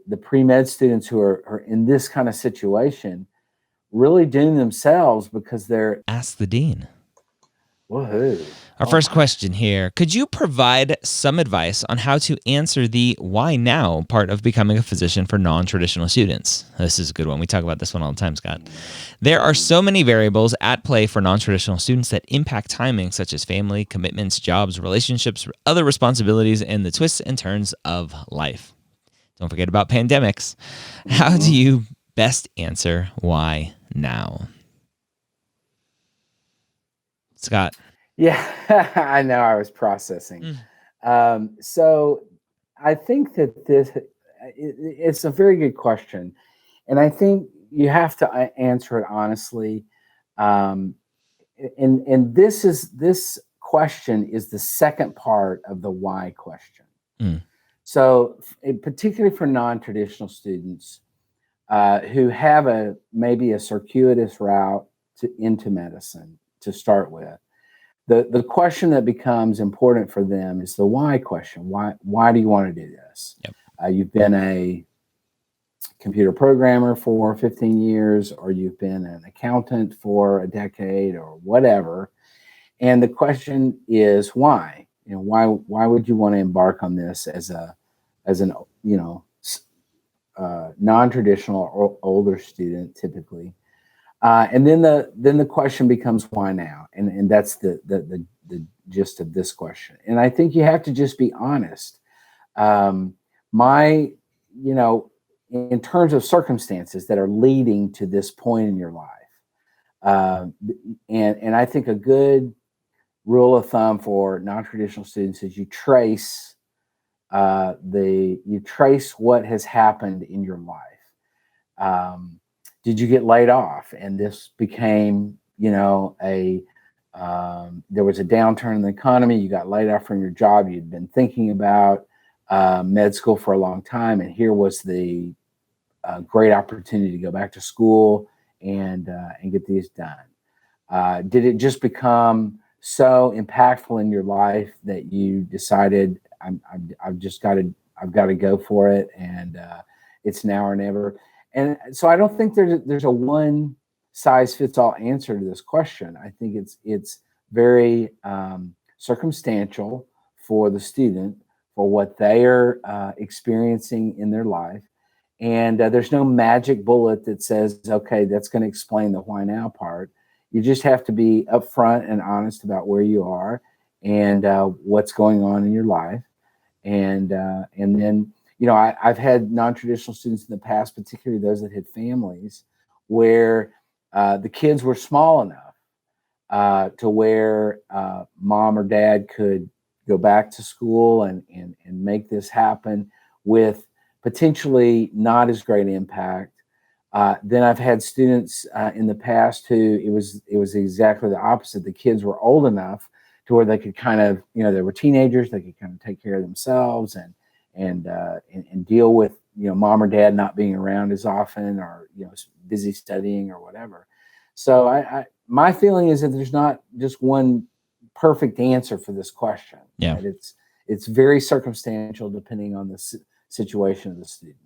the pre-med students who are in this kind of situation really doom themselves because they're... Ask the dean. Woohoo. Our first question here. Could you provide some advice on how to answer the why now part of becoming a physician for non-traditional students? This is a good one. We talk about this one all the time, Scott. There are so many variables at play for non-traditional students that impact timing, such as family, commitments, jobs, relationships, other responsibilities, and the twists and turns of life. Don't forget about pandemics. How do you best answer why now? Scott. Yeah, I know. I was processing. So I think that it's a very good question. And I think you have to answer it honestly. And this question is the second part of the why question. So particularly for non-traditional students who have maybe a circuitous route into medicine to start with, the question that becomes important for them is the why question. Why do you want to do this? Yep. You've been a computer programmer for 15 years, or you've been an accountant for a decade, or whatever. And the question is why? Why would you want to embark on this as an non-traditional or older student typically? And then the question becomes why now, and that's the gist of this question. And I think you have to just be honest. In terms of circumstances that are leading to this point in your life, and I think a good rule of thumb for non-traditional students is you trace what has happened in your life. Did you get laid off and this became, there was a downturn in the economy, you got laid off from your job, you'd been thinking about med school for a long time, and here was the great opportunity to go back to school and get these done. Did it just become so impactful in your life that you decided I've got to go for it, and it's now or never? And so I don't think there's a one size fits all answer to this question. I think it's very circumstantial for the student, for what they are experiencing in their life. And there's no magic bullet that says, okay, that's going to explain the why now part. You just have to be upfront and honest about where you are and what's going on in your life. And then, I've had non-traditional students in the past, particularly those that had families, where the kids were small enough to where mom or dad could go back to school and make this happen with potentially not as great an impact. Then I've had students in the past who it was exactly the opposite. The kids were old enough to where they could kind of, they were teenagers, they could kind of take care of themselves and deal with, mom or dad not being around as often, or, busy studying or whatever. So my feeling is that there's not just one perfect answer for this question. Yeah. Right? It's very circumstantial depending on the situation of the student.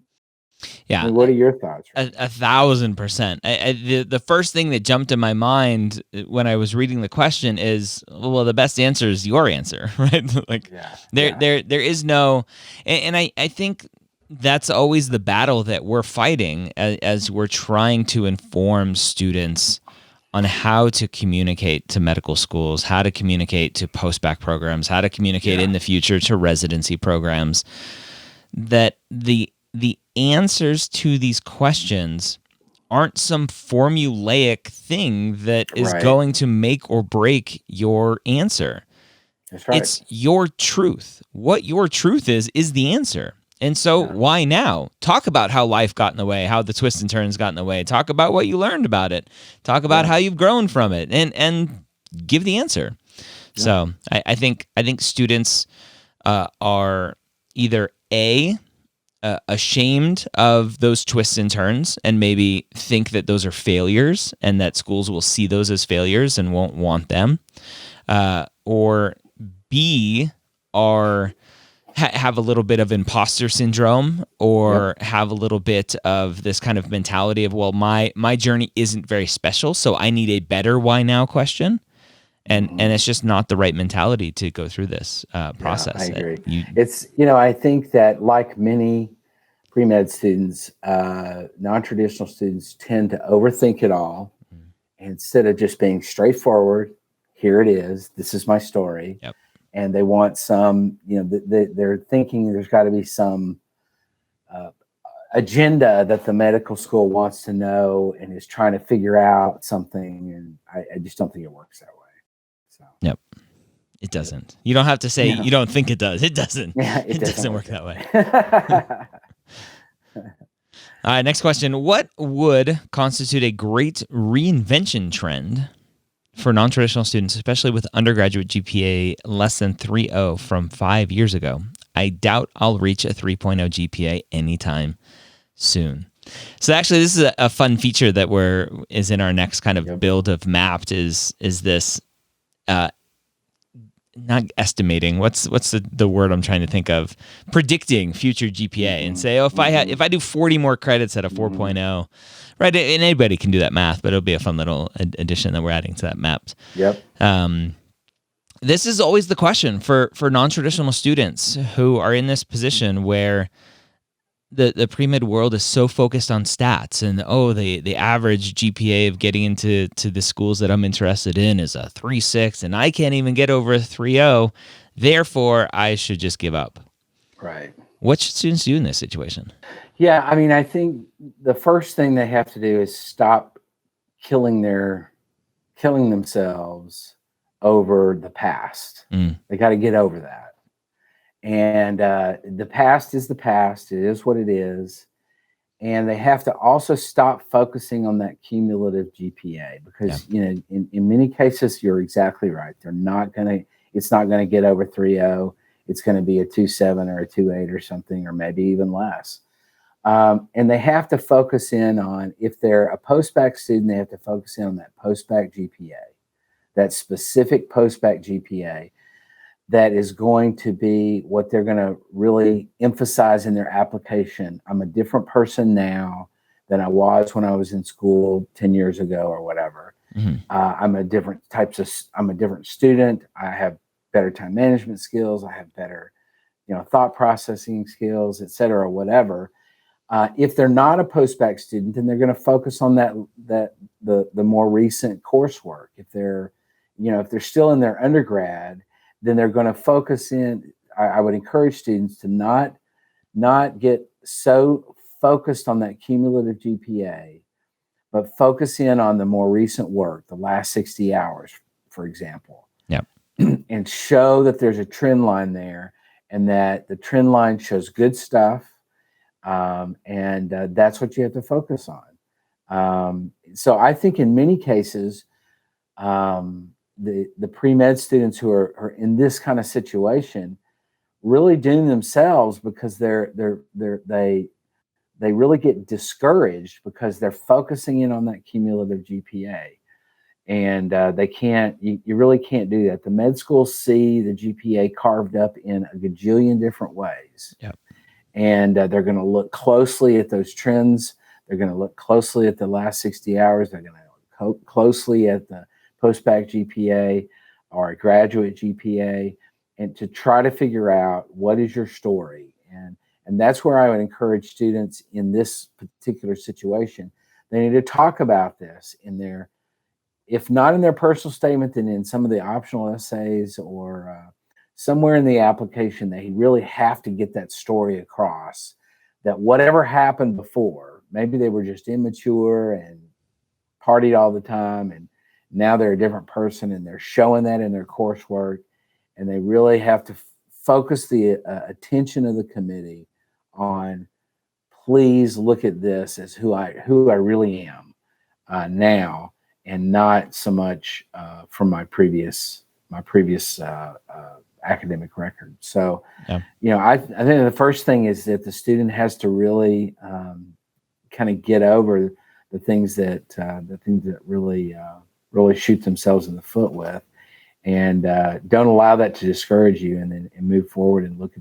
Yeah. I mean, what are your thoughts? 1,000%. The first thing that jumped in my mind when I was reading the question is, well, the best answer is your answer, right? Like there is no, and I think that's always the battle that we're fighting as we're trying to inform students on how to communicate to medical schools, how to communicate to post-bacc programs, how to communicate in the future to residency programs, that the answers to these questions aren't some formulaic thing that is going to make or break your answer. That's right. It's your truth. What your truth is the answer. And so why now? Talk about how life got in the way, how the twists and turns got in the way. Talk about what you learned about it. Talk about how you've grown from it, and give the answer. Yeah. So I think students are either ashamed of those twists and turns and maybe think that those are failures and that schools will see those as failures and won't want them, or B, are have a little bit of imposter syndrome, or have a little bit of this kind of mentality of, well, my journey isn't very special, so I need a better why now question. And it's just not the right mentality to go through this process. I agree. It's, I think that like many pre-med students, non-traditional students tend to overthink it all. Instead of just being straightforward, here it is, this is my story. Yep. And they want some, they're thinking there's got to be some agenda that the medical school wants to know and is trying to figure out something. And I just don't think it works that way. So. Yep. It doesn't. You don't have to say you don't think it does. It doesn't. Yeah, it doesn't work that way. All right, next question. What would constitute a great reinvention trend for non-traditional students, especially with undergraduate GPA less than 3.0 from 5 years ago? I doubt I'll reach a 3.0 GPA anytime soon. So actually, this is a fun feature that is in our next kind of build of Mapped is this not estimating, what's the word I'm trying to think of, predicting future GPA, and say, if I do 40 more credits at a 4.0, right? And anybody can do that math, but it'll be a fun little addition that we're adding to that Mapped. Yep. This is always the question for non-traditional students who are in this position where the pre-med world is so focused on stats and the average GPA of getting into the schools that I'm interested in is a 3.6 and I can't even get over a 3.0. Therefore, I should just give up. Right. What should students do in this situation? Yeah, I mean, I think the first thing they have to do is stop killing themselves over the past. They got to get over that. And the past is the past. It is what it is. And they have to also stop focusing on that cumulative GPA because, in many cases, you're exactly right. It's not going to get over 3.0. It's going to be a 2.7 or a 2.8 or something, or maybe even less. And they have to focus in on, if they're a post-bacc student, they have to focus in on that post-bacc GPA, that specific post-bacc GPA. That is going to be what they're going to really emphasize in their application. I'm a different person now than I was when I was in school 10 years ago or whatever. I'm a different student. I have better time management skills. I have better, thought processing skills, et cetera, whatever. If they're not a post-bacc student, then they're going to focus on the more recent coursework. If they're still in their undergrad, then they're going to focus in. I would encourage students to not get so focused on that cumulative GPA, but focus in on the more recent work, the last 60 hours, for example. Yep. And show that there's a trend line there and that the trend line shows good stuff. And that's what you have to focus on. So I think in many cases, the pre-med students who are in this kind of situation really doom themselves because they really get discouraged because they're focusing in on that cumulative GPA, and you really can't do that. The med schools see the GPA carved up in a gajillion different ways. Yep. And they're going to look closely at those trends. They're going to look closely at the last 60 hours. They're going to look closely at the post-bacc GPA or a graduate GPA, and to try to figure out what is your story. And that's where I would encourage students in this particular situation. They need to talk about this if not in their personal statement, then in some of the optional essays or somewhere in the application. They really have to get that story across, that whatever happened before, maybe they were just immature and partied all the time, and now they're a different person, and they're showing that in their coursework, and they really have to focus the attention of the committee on, please look at this as who I really am now, and not so much from my previous academic record. So, I think the first thing is that the student has to really kind of get over the things that really shoot themselves in the foot with, and don't allow that to discourage you, and move forward and look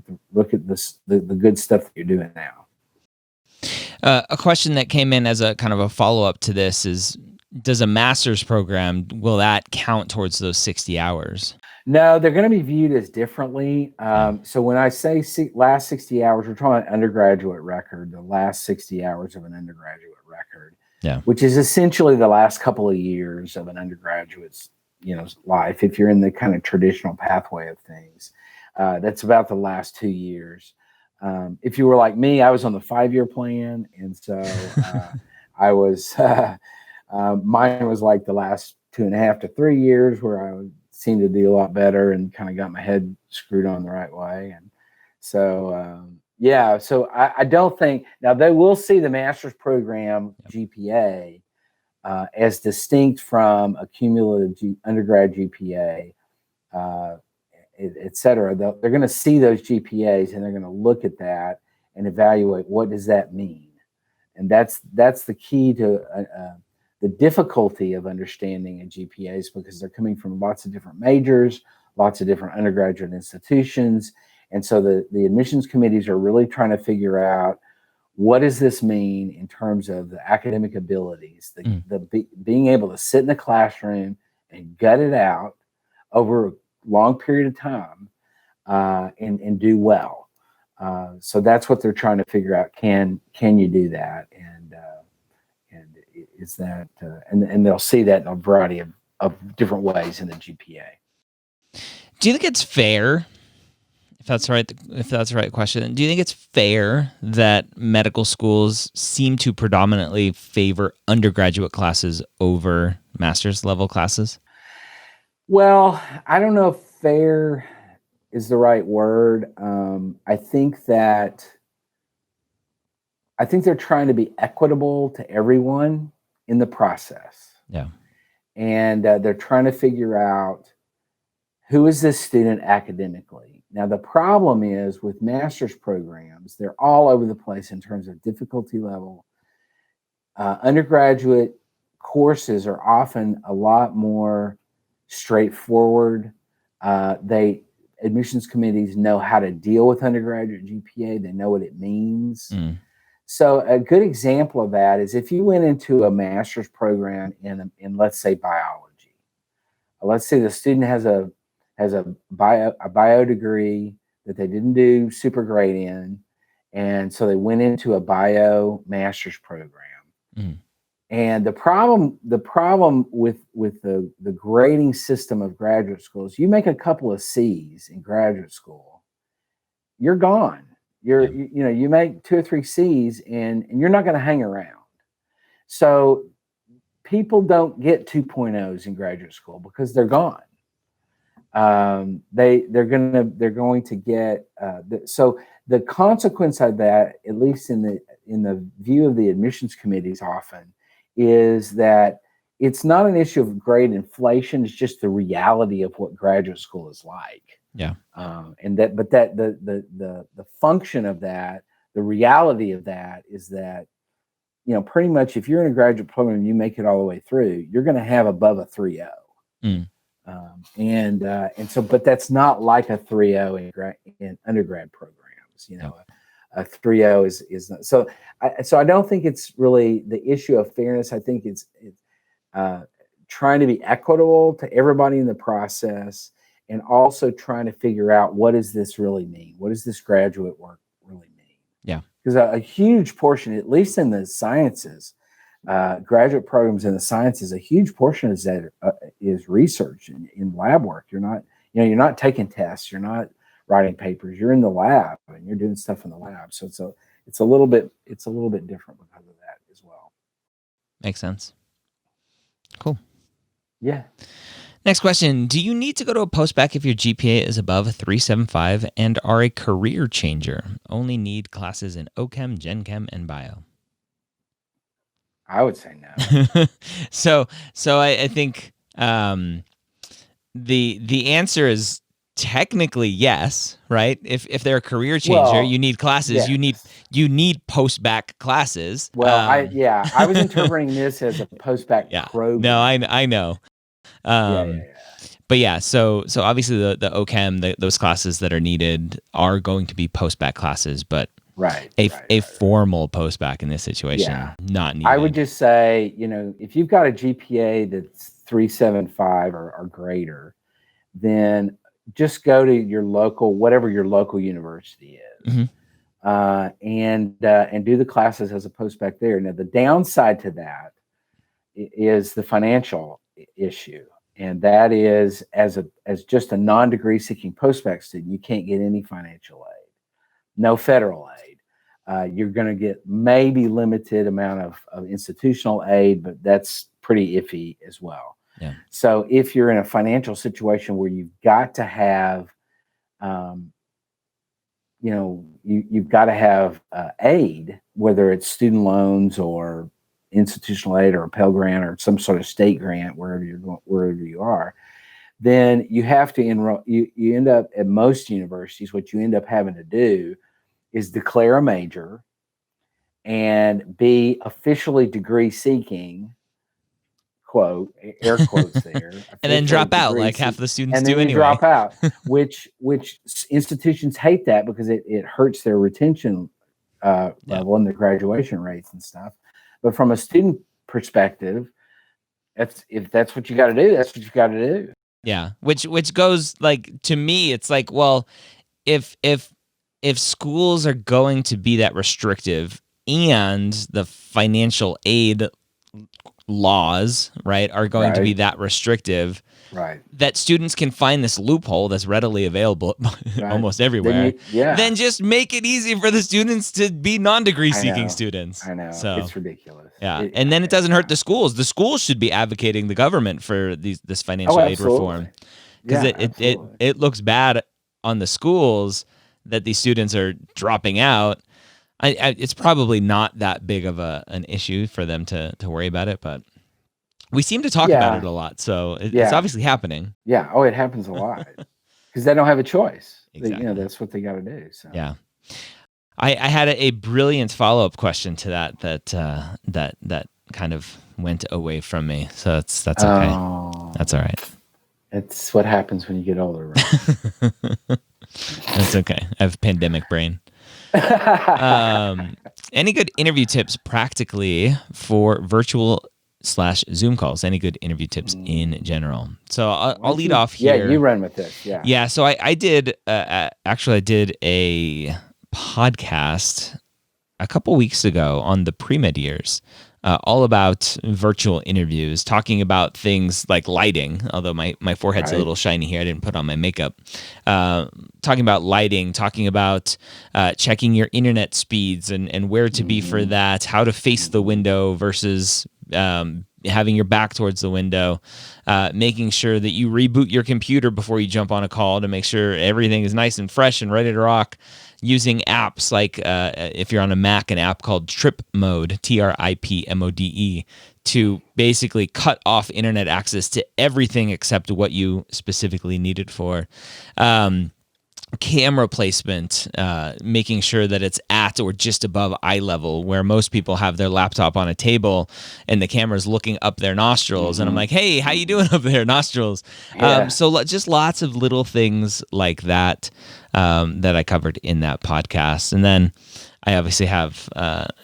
at the good stuff that you're doing now. A question that came in as a kind of a follow-up to this is, does a master's program, will that count towards those 60 hours? No, they're going to be viewed as differently. So when I say last 60 hours, we're talking about undergraduate record, the last 60 hours of an undergraduate record, which is essentially the last couple of years of an undergraduate's life. If you're in the kind of traditional pathway of things, that's about the last 2 years. If you were like me, I was on the 5-year plan, and so I was mine was like the last 2.5 to 3 years, where I seemed to do a lot better and kind of got my head screwed on the right way. And so so I don't think now they will see the master's program GPA as distinct from a cumulative undergrad GPA, et cetera. They're going to see those GPAs, and they're going to look at that and evaluate, what does that mean? And that's the key to the difficulty of understanding a GPAs, because they're coming from lots of different majors, lots of different undergraduate institutions. And so the admissions committees are really trying to figure out, what does this mean in terms of the academic abilities, being able to sit in the classroom and gut it out over a long period of time, and do well. So that's what they're trying to figure out. Can you do that? And is that and they'll see that in a variety of different ways in the GPA. Do you think it's fair, if that's the right question, do you think it's fair that medical schools seem to predominantly favor undergraduate classes over master's level classes? Well, I don't know if fair is the right word. I think they're trying to be equitable to everyone in the process. Yeah. And they're trying to figure out, who is this student academically? Now, the problem is with master's programs, they're all over the place in terms of difficulty level. Undergraduate courses are often a lot more straightforward. Admissions committees know how to deal with undergraduate GPA. They know what it means. So a good example of that is, if you went into a master's program in let's say biology. Let's say the student has a bio degree that they didn't do super great in, and so they went into a bio master's program. And the problem with the grading system of graduate schools, you make a couple of C's in graduate school, you're gone. You make 2 or 3 C's, and you're not going to hang around. So people don't get 2.0s in graduate school because they're gone. They're going to get so the consequence of that, at least in the view of the admissions committees often, is that it's not an issue of grade inflation. It's just the reality of what graduate school is like. Yeah. But the function of that, the reality of that, is that, pretty much if you're in a graduate program and you make it all the way through, you're going to have above a 3.0. But that's not like a 3.0 in undergrad programs. A 3.0 is not. So I don't think it's really the issue of fairness. I think it's trying to be equitable to everybody in the process, and also trying to figure out, what does this really mean? What does this graduate work really mean? Yeah. Because a huge portion, at least in the sciences, graduate programs in the sciences, a huge portion is that is research in lab work. You're not taking tests. You're not writing papers. You're in the lab and you're doing stuff in the lab. So it's a little bit different because of that as well. Makes sense. Cool. Yeah. Next question. Do you need to go to a post-bacc if your GPA is above 3.75 and are a career changer? Only need classes in OChem, Gen Chem, and Bio. I would say no. So I think the answer is technically yes, right? If they're a career changer, you need classes. Yes. You need post-bacc classes. Well, I was interpreting this as a post-bacc program. No, I know. But yeah, so obviously the OChem, those classes that are needed are going to be post-bacc classes, but a formal post-bacc in this situation, not needed. I would just say, if you've got a GPA that's 3.75 or greater, then just go to your local, whatever your local university is, and do the classes as a post-bacc there. Now, the downside to that is the financial issue. And that is, as just a non-degree seeking post-bacc student, you can't get any financial aid, no federal aid. You're going to get maybe limited amount of institutional aid, but that's pretty iffy as well. Yeah. So if you're in a financial situation where you've got to have, you've got to have aid, whether it's student loans or institutional aid or a Pell Grant or some sort of state grant, wherever you are, then you have to enroll. You end up at most universities, what you end up having to do is declare a major and be officially degree seeking, quote, air quotes there, and then drop out like half the students do anyway. Drop out, which institutions hate that because it hurts their retention level and their graduation rates and stuff. But from a student perspective, if that's what you got to do, that's what you got to do. Yeah, which goes, like, to me, it's like, well, if schools are going to be that restrictive and the financial aid laws, right, are going to be that restrictive, right, that students can find this loophole that's readily available almost everywhere, then just make it easy for the students to be non-degree seeking students. I know. So it's ridiculous. Yeah. And then it doesn't hurt the schools. The schools should be advocating the government for this financial aid reform. Because it looks bad on the schools that these students are dropping out. It's probably not that big of an issue for them to worry about it, but we seem to talk about it a lot, so it's obviously happening. Yeah. Oh, it happens a lot because they don't have a choice. Exactly. That's what they got to do. So. Yeah. I had a brilliant follow-up question to that kind of went away from me. So that's okay. Oh, that's all right. It's what happens when you get older, right? That's okay. I have pandemic brain. Any good interview tips practically for virtual / Zoom calls? Any good interview tips in general? So I'll lead off here. Yeah, you run with this. Yeah. Yeah. So I did actually I did a podcast a couple weeks ago on the Premed years, all about virtual interviews, talking about things like lighting, although my forehead's a little shiny here. I didn't put on my makeup. Talking about lighting, talking about checking your internet speeds and where to be for that, how to face the window versus having your back towards the window, making sure that you reboot your computer before you jump on a call to make sure everything is nice and fresh and ready to rock. Using apps like, if you're on a Mac, an app called Trip Mode, TRIPMODE, to basically cut off internet access to everything except what you specifically need it for. Camera placement, making sure that it's at or just above eye level, where most people have their laptop on a table and the camera's looking up their nostrils. And I'm like, hey, how you doing up there, nostrils? Yeah. So just lots of little things like that that I covered in that podcast. And then I obviously have,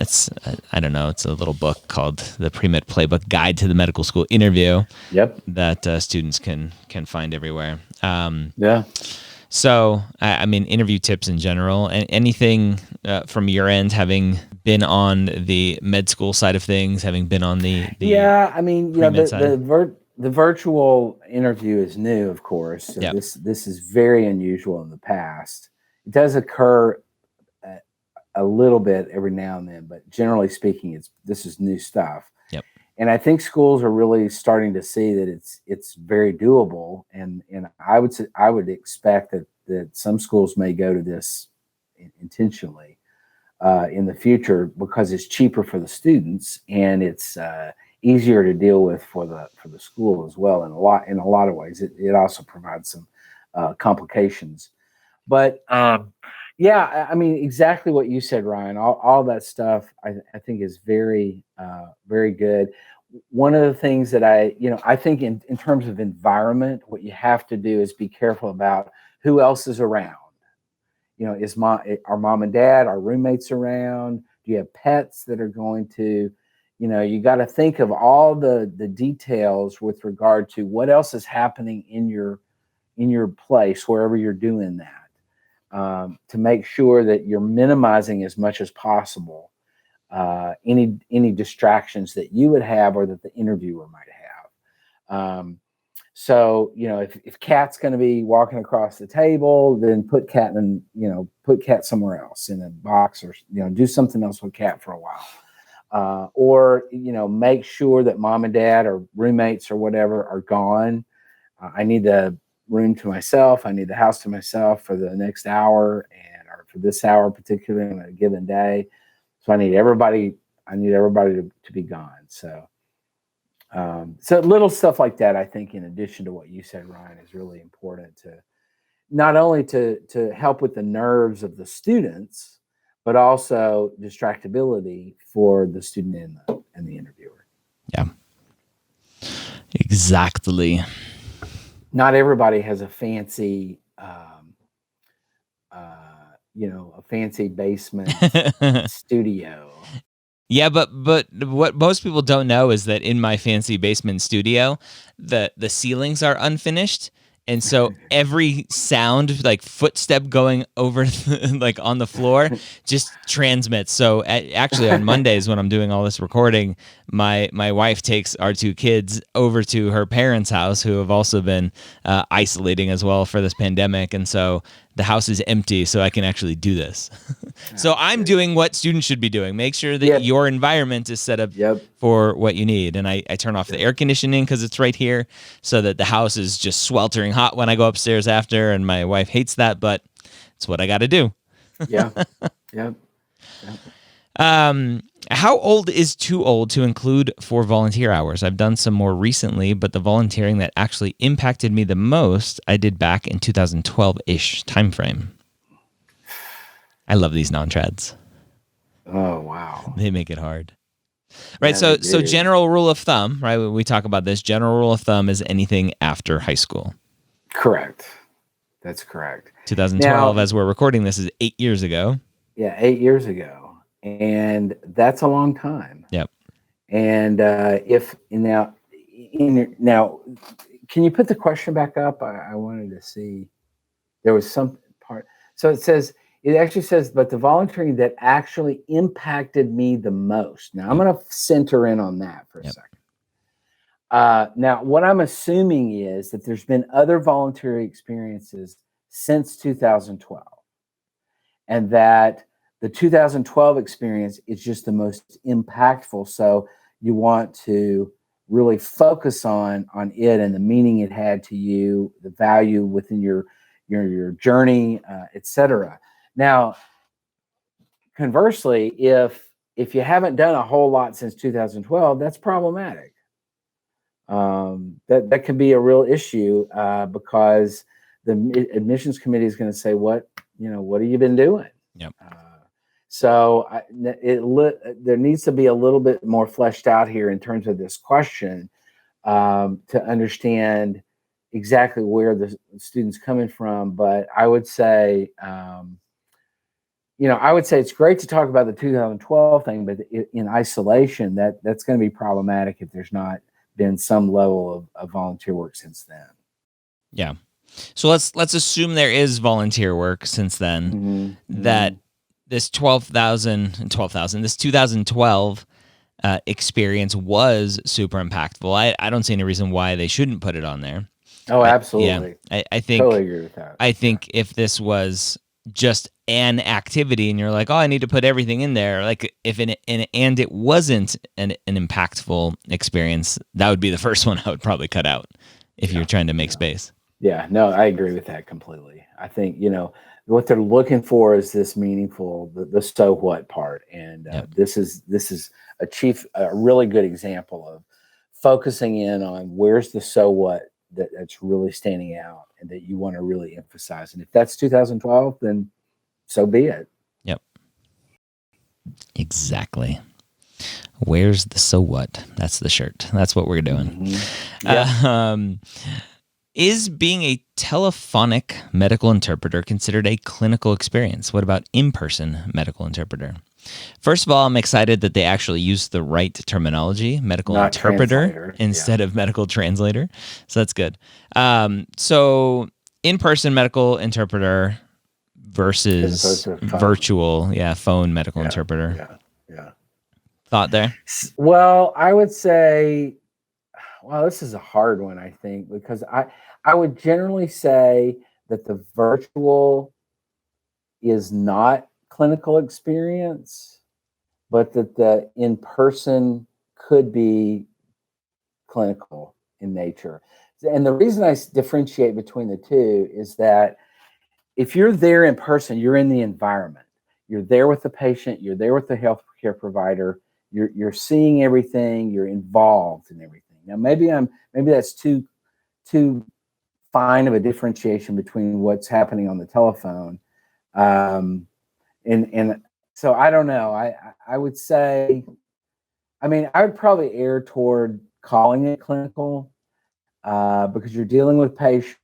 it's a little book called The Premed Playbook Guide to the Medical School Interview. Yep. That students can find everywhere. Yeah. So, I mean, interview tips in general, and anything from your end, having been on the med school side of things, having been on the I mean, the virtual interview is new, of course. So this is very unusual in the past. It does occur a little bit every now and then, but generally speaking, this is new stuff. Yep. And I think schools are really starting to see that it's very doable, and I would expect that some schools may go to this intentionally in the future because it's cheaper for the students and it's easier to deal with for the school as well. In a lot of ways, it also provides some complications, but I mean, exactly what you said, Ryan. All that stuff I think is very very good. one of the things that I think in terms of environment, what you have to do is be careful about who else is around. Are mom and dad, our roommates around? Do you have pets that are going to, you got to think of all the details with regard to what else is happening in your place, wherever you're doing that, to make sure that you're minimizing as much as possible any distractions that you would have or that the interviewer might have. So, if Kat's going to be walking across the table, then put Kat somewhere else in a box, or, do something else with Kat for a while. Or, make sure that mom and dad or roommates or whatever are gone. I need the room to myself. I need the house to myself for the next hour or for this hour particularly on a given day. So I need everybody to be gone. So little stuff like that, I think, in addition to what you said, Ryan, is really important to not only to help with the nerves of the students, but also distractibility for the student and the interviewer. Yeah, exactly. Not everybody has a fancy, a fancy basement studio. Yeah, but what most people don't know is that in my fancy basement studio, the ceilings are unfinished. And so every sound, like footstep going over like on the floor, just transmits. So actually on Mondays when I'm doing all this recording, my wife takes our two kids over to her parents' house, who have also been isolating as well for this pandemic. And so the house is empty, so I can actually do this. So I'm doing what students should be doing. Make sure that your environment is set up for what you need. And I turn off the air conditioning because it's right here, so that the house is just sweltering hot when I go upstairs after. And my wife hates that, but it's what I got to do. Yeah. How old is too old to include for volunteer hours? I've done some more recently, but the volunteering that actually impacted me the most, I did back in 2012-ish timeframe. I love these non-trads. Oh, wow. They make it hard. Right, so general rule of thumb, right? We talk about this. General rule of thumb is anything after high school. Correct. That's correct. 2012, as we're recording this, is 8 years ago. Yeah, 8 years ago. And that's a long time. Yep. And now, can you put the question back up? I wanted to see. There was some part. So it actually says, but the volunteering that actually impacted me the most. Now, I'm going to center in on that for a second. Now, what I'm assuming is that there's been other voluntary experiences since 2012, and that the 2012 experience is just the most impactful. So you want to really focus on it and the meaning it had to you, the value within your journey, etc. Now, conversely, if you haven't done a whole lot since 2012, that's problematic. That can be a real issue because the admissions committee is going to say, what have you been doing? Yep. So there needs to be a little bit more fleshed out here in terms of this question to understand exactly where the student's coming from. But I would say, it's great to talk about the 2012 thing, but in isolation, that's going to be problematic if there's not been some level of volunteer work since then. Yeah. So let's assume there is volunteer work since then. That this 2012 experience was super impactful. I don't see any reason why they shouldn't put it on there. Oh, absolutely. I think totally agree with that. I think if this was just an activity and you're like, oh, I need to put everything in there, like if and it wasn't an impactful experience, that would be the first one I would probably cut out if you're trying to make space. Yeah, no, I agree with that completely. I think, what they're looking for is this meaningful, the so what part. And this is a really good example of focusing in on where's the so what that's really standing out and that you want to really emphasize. And if that's 2012, then so be it. Yep. Exactly. Where's the so what? That's the shirt. That's what we're doing. Yeah. Is being a telephonic medical interpreter considered a clinical experience? What about in-person medical interpreter? First of all, I'm excited that they actually use the right terminology, medical Not interpreter, translator. instead of medical translator. So that's good. So in-person medical interpreter versus virtual, phone medical interpreter. Yeah. Thought there? Well, I would say, well, this is a hard one, I think, because I would generally say that the virtual is not clinical experience, but that the in-person could be clinical in nature. And the reason I differentiate between the two is that if you're there in person, you're in the environment. You're there with the patient, you're there with the healthcare provider, you're seeing everything, you're involved in everything. Now maybe that's too fine of a differentiation between what's happening on the telephone. And so I don't know. I would say, I mean, I would probably err toward calling it clinical because you're dealing with patient,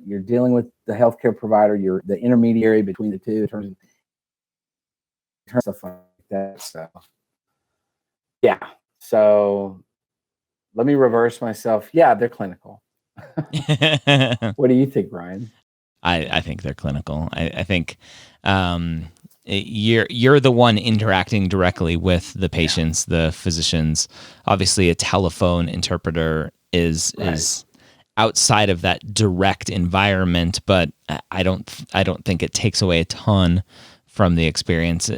you're dealing with the healthcare provider, you're the intermediary between the two in terms of stuff like that. So yeah. So let me reverse myself. Yeah, they're clinical. What do you think, Ryan? I think they're clinical. I think you're the one interacting directly with the patients, the physicians. Obviously, a telephone interpreter is outside of that direct environment, but I don't think it takes away a ton from the experience.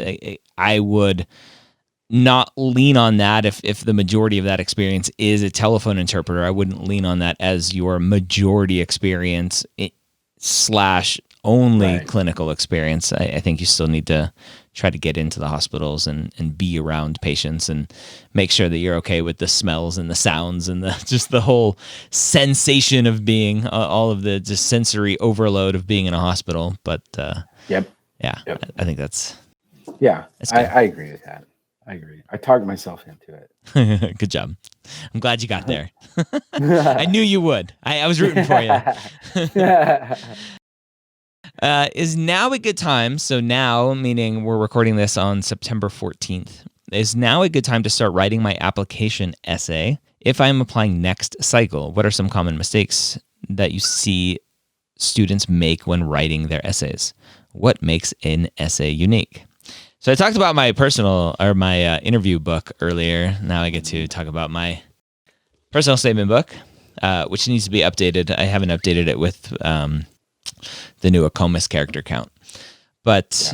I would not lean on that if the majority of that experience is a telephone interpreter. I wouldn't lean on that as your majority experience / only clinical experience. I think you still need to try to get into the hospitals and be around patients and make sure that you're okay with the smells and the sounds and just the whole sensation of being all of the just sensory overload of being in a hospital. But I think that's I agree with that. I agree. I talked myself into it. Good job. I'm glad you got there. I knew you would. I was rooting for you. Is now a good time? So now, meaning we're recording this on September 14th, is now a good time to start writing my application essay? If I'm applying next cycle, what are some common mistakes that you see students make when writing their essays? What makes an essay unique? So I talked about my my interview book earlier. Now I get to talk about my personal statement book, which needs to be updated. I haven't updated it with the new Acomas character count. But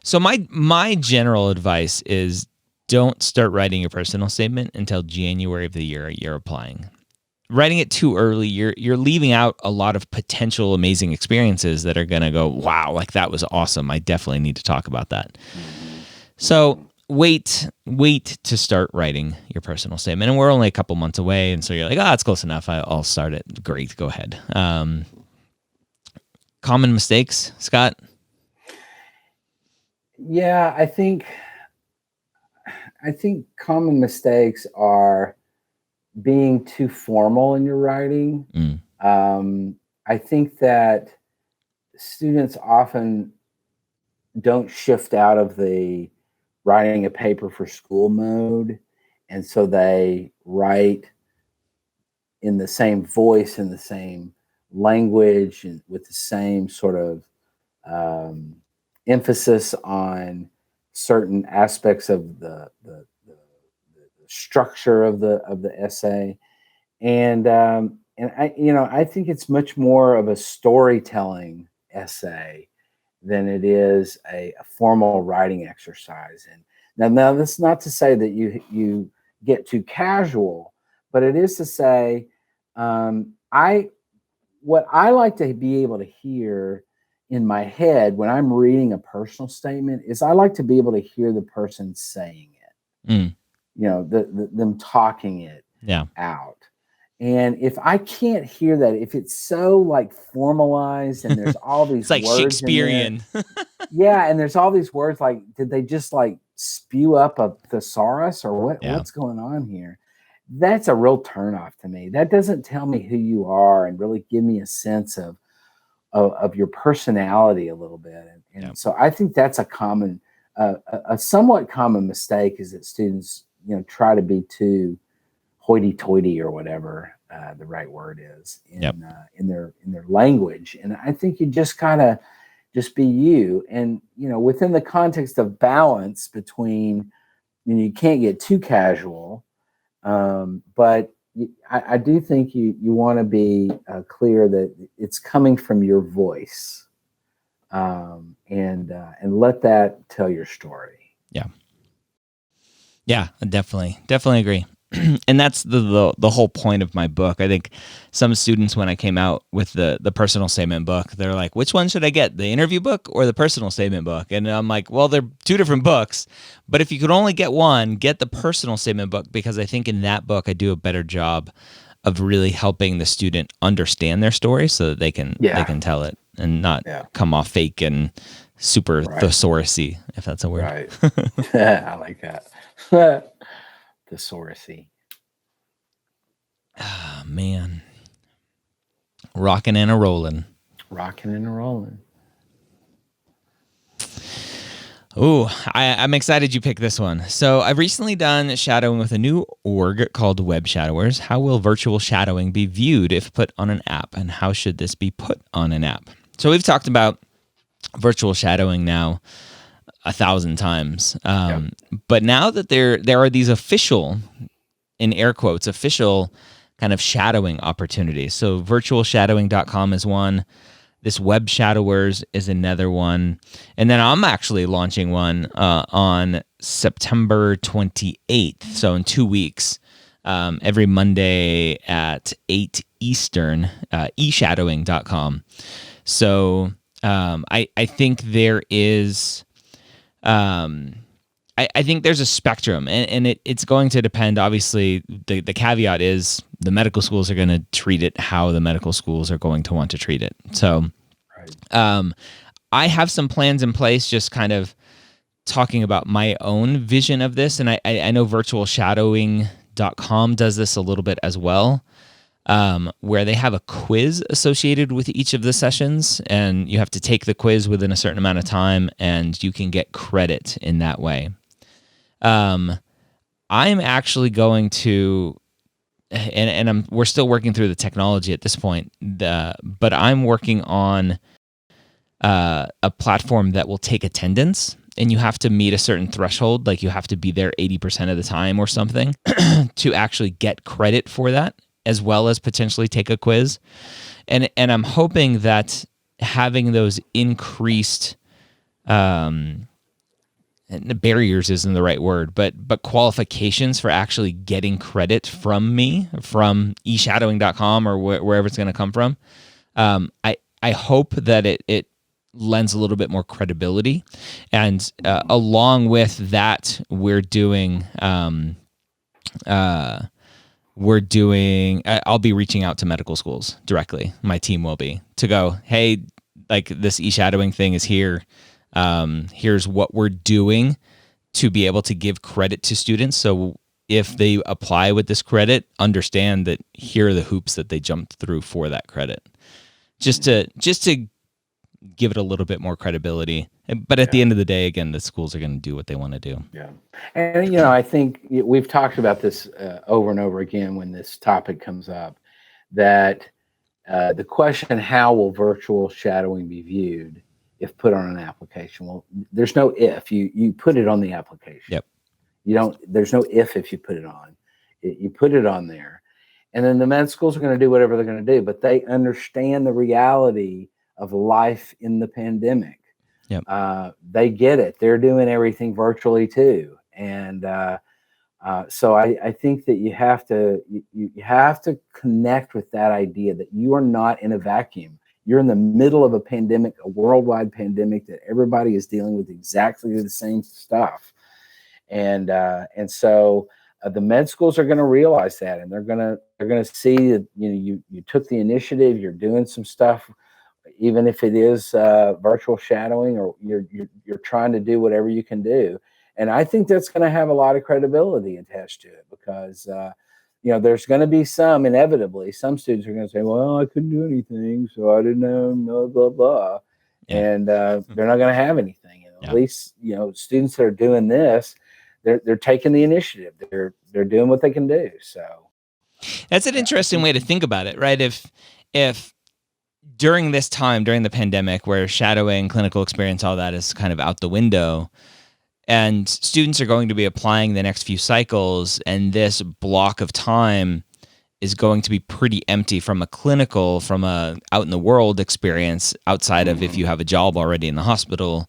so my general advice is don't start writing your personal statement until January of the year you're applying. Writing it too early, you're leaving out a lot of potential amazing experiences that are going to go, wow, like that was awesome. I definitely need to talk about that. So wait to start writing your personal statement. And we're only a couple months away. And so you're like, it's close enough. I'll start it. Great. Go ahead. Common mistakes, Scott? Yeah, I think common mistakes are being too formal in your writing. I think that students often don't shift out of the writing a paper for school mode, and so they write in the same voice, in the same language, and with the same sort of emphasis on certain aspects of the structure of the essay, and I think it's much more of a storytelling essay than it is a formal writing exercise. And now that's not to say that you get too casual, but it is to say what I like to be able to hear in my head when I'm reading a personal statement is I like to be able to hear the person saying it. Them talking it out. And if I can't hear that, if it's so like formalized and there's all these it's like words Shakespearean. in there, and there's all these words, like, did they just like spew up a thesaurus or what's going on here? That's a real turnoff to me. That doesn't tell me who you are and really give me a sense of your personality a little bit. And so I think that's a common, a somewhat common mistake, is that students, try to be too hoity-toity, or whatever the right word is, in their language. And I think you just gotta just be you. And within the context of balance between, you can't get too casual, but I do think you want to be clear that it's coming from your voice, and let that tell your story. Yeah, definitely agree. And that's the whole point of my book. I think some students, when I came out with the personal statement book, they're like, which one should I get, the interview book or the personal statement book? And I'm like, well, they're two different books, but if you could only get one, get the personal statement book, because I think in that book I do a better job of really helping the student understand their story so that they can tell it and not come off fake and super thesaurus-y, if that's a word. Right. I like that. Thesaurus-y. Ah, man. Rocking and a rolling. Ooh, I'm excited you picked this one. So I've recently done shadowing with a new org called Web Shadowers. How will virtual shadowing be viewed if put on an app, and how should this be put on an app? So we've talked about virtual shadowing now 1,000 times. But now that there are these official, in air quotes, official kind of shadowing opportunities. So virtualshadowing.com is one. This Web Shadowers is another one. And then I'm actually launching one on September 28th. So in 2 weeks, every Monday at 8 Eastern, eshadowing.com. So I think there is... I think there's a spectrum, and it's going to depend. Obviously, the caveat is the medical schools are going to treat it how the medical schools are going to want to treat it. So I have some plans in place, just kind of talking about my own vision of this. And I know virtualshadowing.com does this a little bit as well, where they have a quiz associated with each of the sessions, and you have to take the quiz within a certain amount of time, and you can get credit in that way. I'm actually going to, and we're still working through the technology at this point, but I'm working on a platform that will take attendance, and you have to meet a certain threshold, like you have to be there 80% of the time or something to actually get credit for that, as well as potentially take a quiz. And I'm hoping that having those increased barriers isn't the right word, but qualifications for actually getting credit from me, from eshadowing.com or wherever it's going to come from. I hope that it lends a little bit more credibility. And along with that, I'll be reaching out to medical schools directly. My team will be, to go, hey, like this e-shadowing thing is here. Here's what we're doing to be able to give credit to students. So if they apply with this credit, understand that here are the hoops that they jumped through for that credit. Just to give it a little bit more credibility. But at the end of the day, again, the schools are going to do what they want to do. Yeah. And, I think we've talked about this over and over again when this topic comes up, that the question, how will virtual shadowing be viewed if put on an application? Well, there's no if. You put it on the application. Yep. There's no if you put it on. You put it on there. And then the med schools are going to do whatever they're going to do, but they understand the reality of life in the pandemic. Yep. They get it. They're doing everything virtually too. And so I think that you have to connect with that idea that you are not in a vacuum. You're in the middle of a pandemic, a worldwide pandemic that everybody is dealing with exactly the same stuff. And so the med schools are going to realize that, and they're going to see that you took the initiative. You're doing some stuff, even if it is virtual shadowing, or you're trying to do whatever you can do. And I think that's going to have a lot of credibility attached to it because, there's going to be inevitably, some students are going to say, well, I couldn't do anything, so I didn't know, no, blah, blah. Yeah. And they're not going to have anything. And at least, students that are doing this, they're taking the initiative. They're doing what they can do. So that's an interesting way to think about it, right? If during this time, during the pandemic, where shadowing, clinical experience, all that is kind of out the window, and students are going to be applying the next few cycles, and this block of time is going to be pretty empty from a out in the world experience, outside of if you have a job already in the hospital,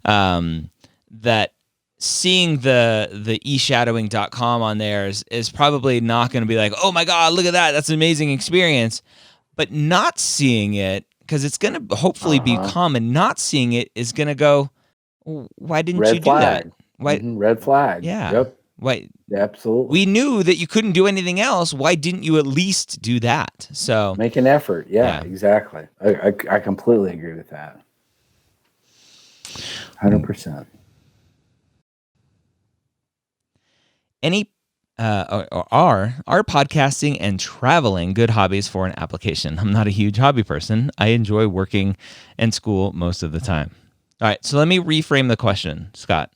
that seeing the eshadowing.com on there is probably not going to be like, oh my God, look at that. That's an amazing experience. But not seeing it, because it's going to hopefully be common, not seeing it is going to go, why didn't you do that? Why? Red flag. Yeah. Yep. Why? Absolutely. We knew that you couldn't do anything else. Why didn't you at least do that? So make an effort. Yeah. Exactly. I completely agree with that. 100%. Are podcasting and traveling good hobbies for an application? I'm not a huge hobby person. I enjoy working and school most of the time. All right, so let me reframe the question, Scott.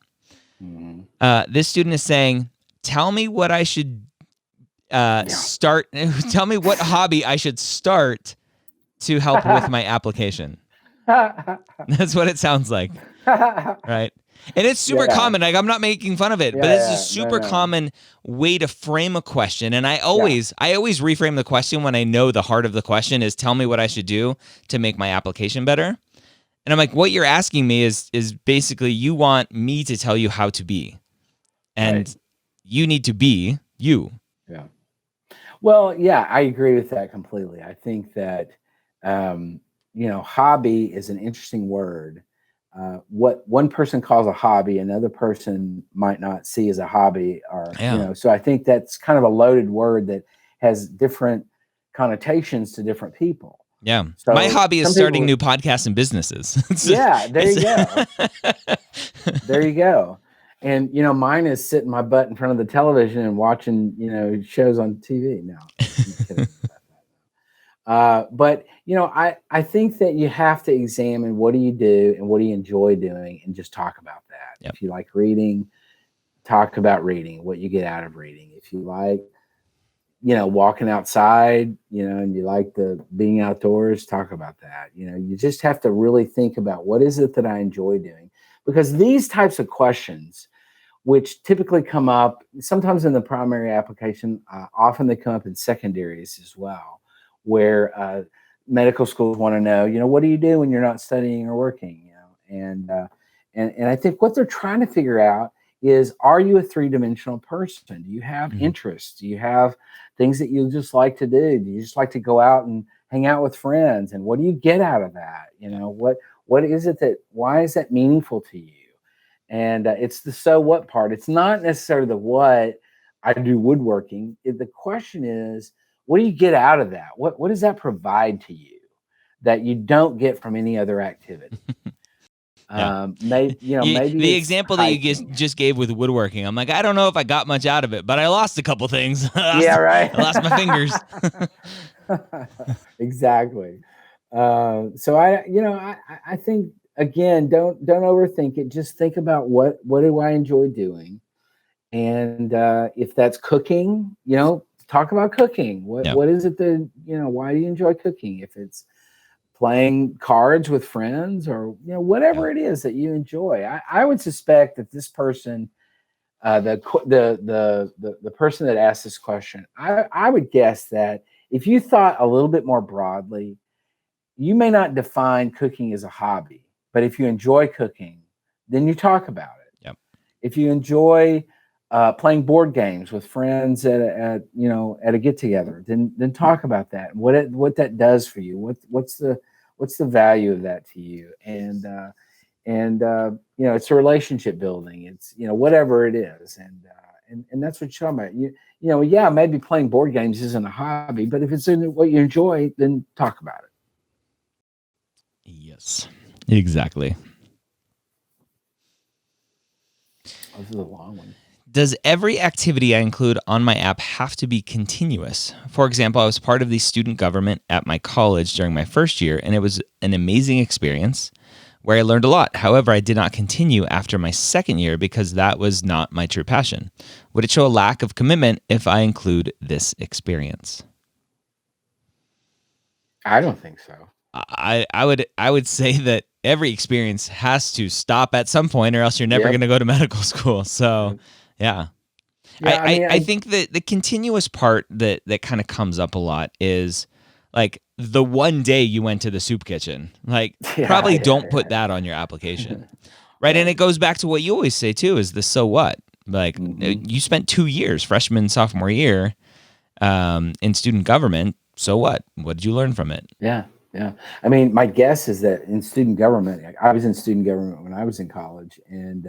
This student is saying, tell me what I should start. Tell me what hobby I should start to help with my application. That's what it sounds like, right? And it's super common. Like, I'm not making fun of it, but it's a super common way to frame a question. And I always reframe the question when I know the heart of the question is, tell me what I should do to make my application better. And I'm like, what you're asking me is basically, you want me to tell you how to be, and you need to be you. Yeah. Well, yeah, I agree with that completely. I think that, hobby is an interesting word. What one person calls a hobby, another person might not see as a hobby, or so I think that's kind of a loaded word that has different connotations to different people. Yeah. So my hobby is starting new podcasts and businesses. There you go. There you go. And, mine is sitting my butt in front of the television and watching, shows on TV. No, I'm kidding about that. But, I think that you have to examine, what do you do and what do you enjoy doing, and just talk about that. Yep. If you like reading, talk about reading, what you get out of reading. If you like, walking outside, and you like being outdoors, talk about that. You just have to really think about, what is it that I enjoy doing? Because these types of questions, which typically come up sometimes in the primary application, often they come up in secondaries as well, where medical schools want to know, what do you do when you're not studying or working? And I think what they're trying to figure out is, are you a three-dimensional person? Do you have interests? Do you have things that you just like to do? Do you just like to go out and hang out with friends? And what do you get out of that? What is it why is that meaningful to you? And it's the so what part. It's not necessarily the what. I do woodworking. The question is, what do you get out of that? What does that provide to you that you don't get from any other activity? Maybe the example that you just gave with woodworking, I'm like, I don't know if I got much out of it, but I lost a couple things. I lost my fingers. Exactly. So I think, again, don't overthink it. Just think about, what do I enjoy doing, and if that's cooking, talk about cooking. What is it that why do you enjoy cooking? If it's playing cards with friends, or whatever it is that you enjoy. I would suspect that this person, the person that asked this question, I would guess that if you thought a little bit more broadly, you may not define cooking as a hobby, but if you enjoy cooking, then you talk about it. Yep. If you enjoy playing board games with friends at a get together, then talk about that. What that does for you. What's the value of that to you? And it's a relationship building. It's whatever it is, and that's what you're talking about. Maybe playing board games isn't a hobby, but if it's in what you enjoy, then talk about it. Yes, exactly. This is a long one. Does every activity I include on my app have to be continuous? For example, I was part of the student government at my college during my first year, and it was an amazing experience where I learned a lot. However, I did not continue after my second year because that was not my true passion. Would it show a lack of commitment if I include this experience? I don't think so. I would say that every experience has to stop at some point, or else you're never going to go to medical school. So, yeah. I think that the continuous part that kind of comes up a lot is like the one day you went to the soup kitchen. Like, probably don't put that on your application, right? And it goes back to what you always say too: is the so what? Like, you spent 2 years, freshman, sophomore year, in student government. So what? What did you learn from it? Yeah. I mean, my guess is that in student government, I was in student government when I was in college, and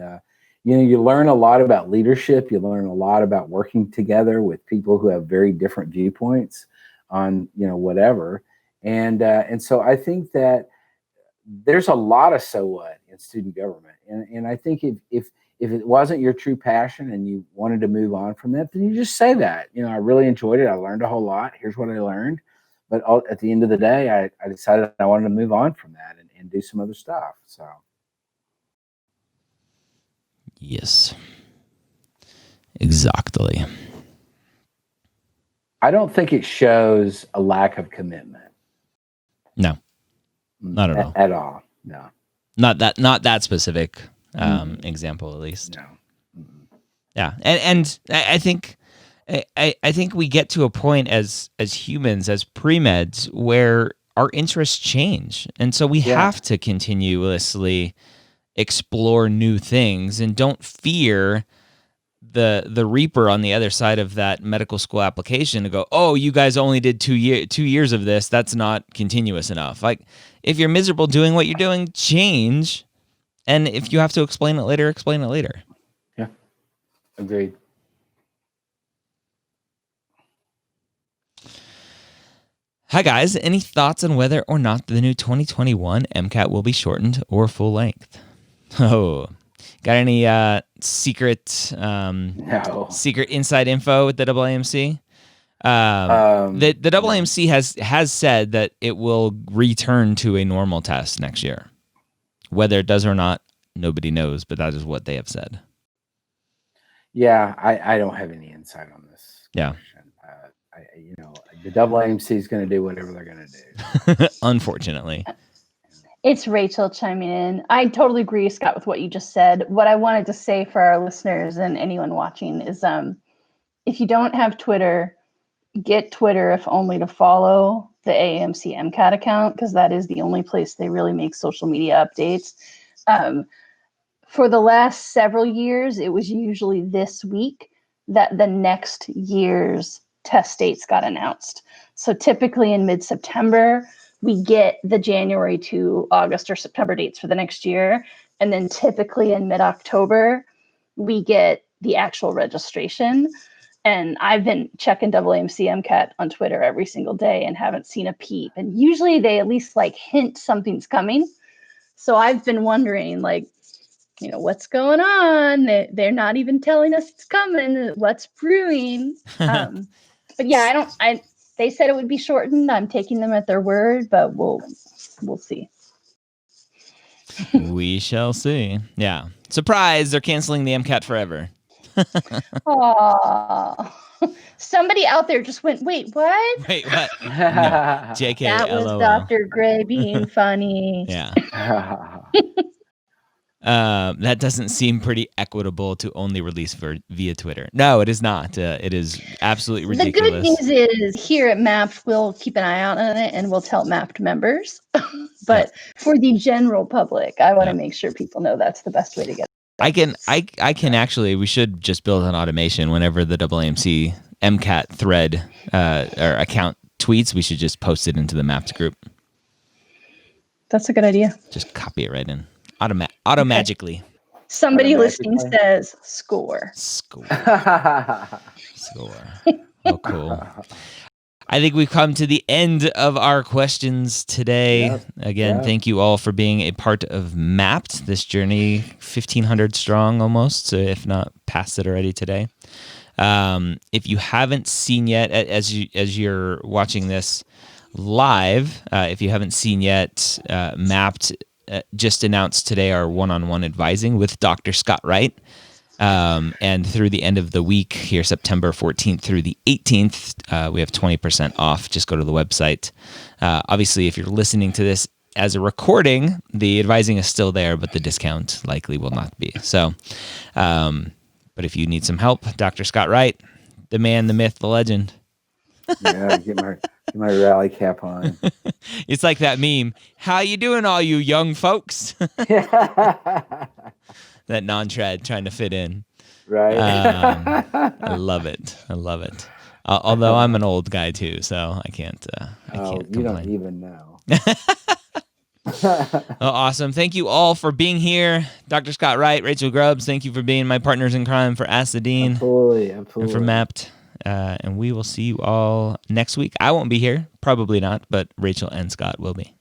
you learn a lot about leadership. You learn a lot about working together with people who have very different viewpoints on whatever, and so I think that there's a lot of so what in student government, and I think if it wasn't your true passion and you wanted to move on from that, then you just say that. I really enjoyed it. I learned a whole lot. Here's what I learned. But at the end of the day, I decided I wanted to move on from that and do some other stuff. So, yes, exactly. I don't think it shows a lack of commitment. No, not at all. At all. No. Not that specific example, at least. No. Yeah, and I think. I think we get to a point as humans, as pre-meds, where our interests change. And so we have to continuously explore new things, and don't fear the reaper on the other side of that medical school application to go, oh, you guys only did 2 years of this. That's not continuous enough. Like, if you're miserable doing what you're doing, change. And if you have to explain it later, explain it later. Yeah, agreed. Hi, guys. Any thoughts on whether or not the new 2021 MCAT will be shortened or full length? Oh, got any secret inside info with the AAMC? The AAMC has said that it will return to a normal test next year. Whether it does or not, nobody knows, but that is what they have said. Yeah, I don't have any insight on this. Yeah. The AAMC is going to do whatever they're going to do. Unfortunately. It's Rachel chiming in. I totally agree, Scott, with what you just said. What I wanted to say for our listeners and anyone watching is if you don't have Twitter, get Twitter, if only to follow the AAMC MCAT account, because that is the only place they really make social media updates. For the last several years, it was usually this week that the next year's test dates got announced. So typically in mid-September, we get the January to August or September dates for the next year. And then typically in mid-October, we get the actual registration. And I've been checking AAMC MCAT on Twitter every single day and haven't seen a peep. And usually they at least hint something's coming. So I've been wondering, what's going on? They're not even telling us it's coming. What's brewing? But yeah, they said it would be shortened. I'm taking them at their word, but we'll see. We shall see. Yeah. Surprise, they're canceling the MCAT forever. Aww. Somebody out there just went, wait, what? Wait, what? No. JK, that was LOL. Dr. Gray being funny. Yeah. That doesn't seem pretty equitable to only release via Twitter. No, it is not. It is absolutely ridiculous. The good news is here at MAPT, we'll keep an eye out on it and we'll tell MAPT members. But for the general public, I want to make sure people know that's the best way to get it. I can actually, we should just build an automation whenever the AAMC MCAT thread or account tweets, we should just post it into the MAPT group. That's a good idea. Just copy it right in. Automagically. Somebody listening says score. Score. Oh, cool. I think we've come to the end of our questions today. Yep. Again, thank you all for being a part of Mapped, this journey, 1,500 strong almost, so if not past it already today. If you haven't seen yet, as you're watching this live, if you haven't seen yet, Mapped just announced today our one-on-one advising with Dr. Scott Wright. And through the end of the week here, September 14th through the 18th, we have 20% off. Just go to the website. Obviously, if you're listening to this as a recording, the advising is still there, but the discount likely will not be. So, but if you need some help, Dr. Scott Wright, the man, the myth, the legend. Yeah, get my rally cap on. It's like that meme. How you doing, all you young folks? That non-trad trying to fit in. Right. I love it. Although I'm an old guy too, so I can't You complain. don't even know. Awesome. Thank you all for being here. Dr. Scott Wright, Rachel Grubbs, thank you for being my partners in crime for Ask the Dean. Absolutely. And for Mapped. And we will see you all next week. I won't be here, probably not, but Rachel and Scott will be.